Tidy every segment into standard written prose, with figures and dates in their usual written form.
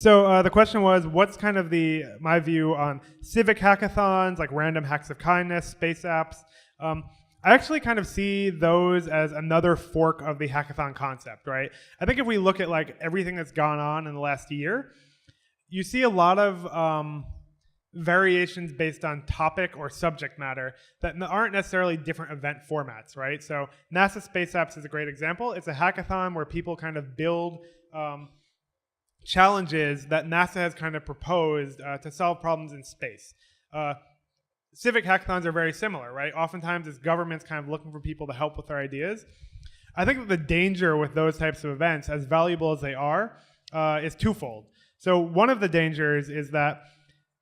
So the question was, what's kind of my view on civic hackathons, like random hacks of kindness, space apps? I actually kind of see those as another fork of the hackathon concept, right? I think if we look at like everything that's gone on in the last year, you see a lot of variations based on topic or subject matter that aren't necessarily different event formats, right? So NASA Space Apps is a great example. It's a hackathon where people kind of build challenges that NASA has kind of proposed to solve problems in space. Civic hackathons are very similar, right? Oftentimes it's governments kind of looking for people to help with their ideas. I think that the danger with those types of events, as valuable as they are, is twofold. So one of the dangers is that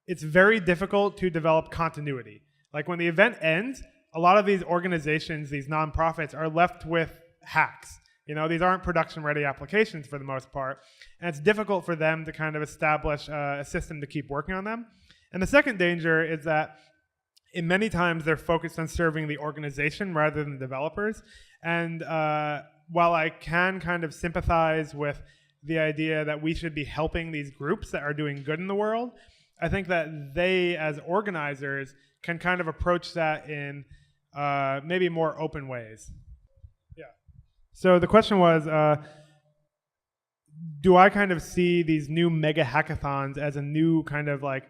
it's very difficult to develop continuity. Like when the event ends, a lot of these organizations, these nonprofits, are left with hacks. You know, these aren't production-ready applications for the most part, and it's difficult for them to kind of establish a system to keep working on them. And the second danger is that in many times they're focused on serving the organization rather than the developers. And while I can kind of sympathize with the idea that we should be helping these groups that are doing good in the world, I think that they, as organizers, can kind of approach that in maybe more open ways. Yeah. So the question was, do I kind of see these new mega hackathons as a new kind of like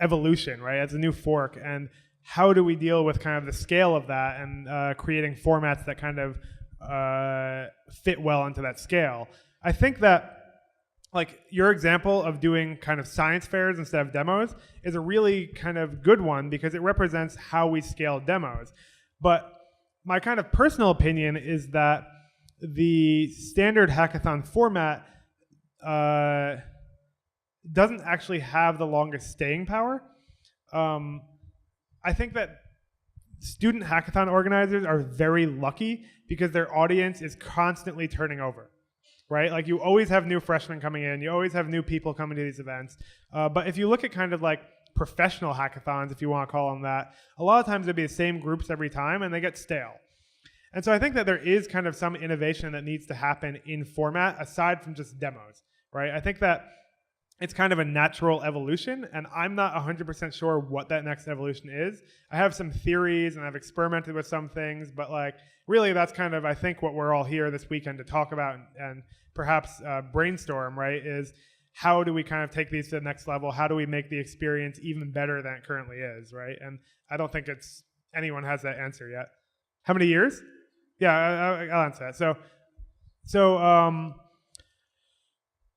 evolution, right? As a new fork, and how do we deal with kind of the scale of that and creating formats that kind of fit well into that scale? I think that like your example of doing kind of science fairs instead of demos is a really kind of good one because it represents how we scale demos. But my kind of personal opinion is that the standard hackathon format doesn't actually have the longest staying power. I think that student hackathon organizers are very lucky because their audience is constantly turning over. Right? Like you always have new freshmen coming in, you always have new people coming to these events. But if you look at kind of like professional hackathons, if you want to call them that, a lot of times it'll be the same groups every time and they get stale. And so I think that there is kind of some innovation that needs to happen in format aside from just demos, right? I think that it's kind of a natural evolution, and I'm not 100% sure what that next evolution is. I have some theories and I've experimented with some things, but like really that's kind of, I think, what we're all here this weekend to talk about and perhaps brainstorm, right, is how do we kind of take these to the next level? How do we make the experience even better than it currently is, right? And I don't think anyone has that answer yet. How many years? Yeah, I'll answer that. So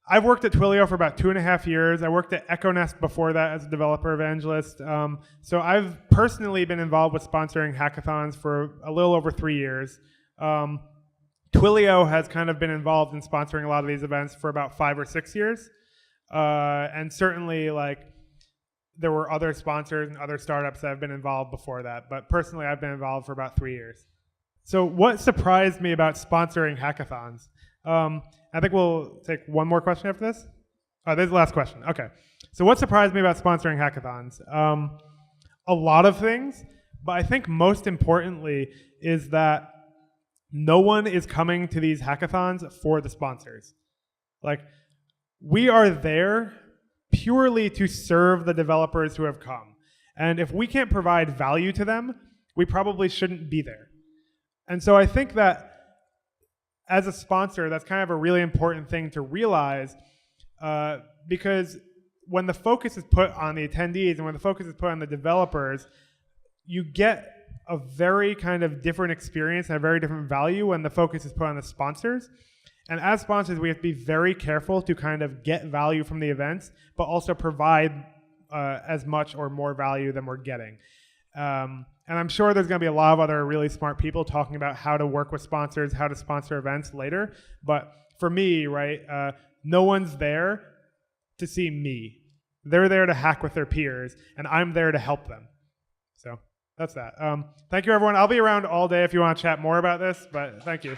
I've worked at Twilio for about 2.5 years. I worked at EchoNest before that as a developer evangelist. So I've personally been involved with sponsoring hackathons for a little over 3 years. Twilio has kind of been involved in sponsoring a lot of these events for about 5 or 6 years. And certainly like there were other sponsors and other startups that have been involved before that. But personally, I've been involved for about 3 years. So what surprised me about sponsoring hackathons? I think we'll take one more question after this. Oh, there's the last question. Okay. So what surprised me about sponsoring hackathons? A lot of things, but I think most importantly is that no one is coming to these hackathons for the sponsors. Like, we are there purely to serve the developers who have come. And if we can't provide value to them, we probably shouldn't be there. And so I think that as a sponsor, that's kind of a really important thing to realize because when the focus is put on the attendees and when the focus is put on the developers, you get a very kind of different experience and a very different value when the focus is put on the sponsors. And as sponsors, we have to be very careful to kind of get value from the events, but also provide as much or more value than we're getting. And I'm sure there's going to be a lot of other really smart people talking about how to work with sponsors, how to sponsor events later. But for me, right, no one's there to see me. They're there to hack with their peers, and I'm there to help them. So that's that. Thank you, everyone. I'll be around all day if you want to chat more about this, but thank you.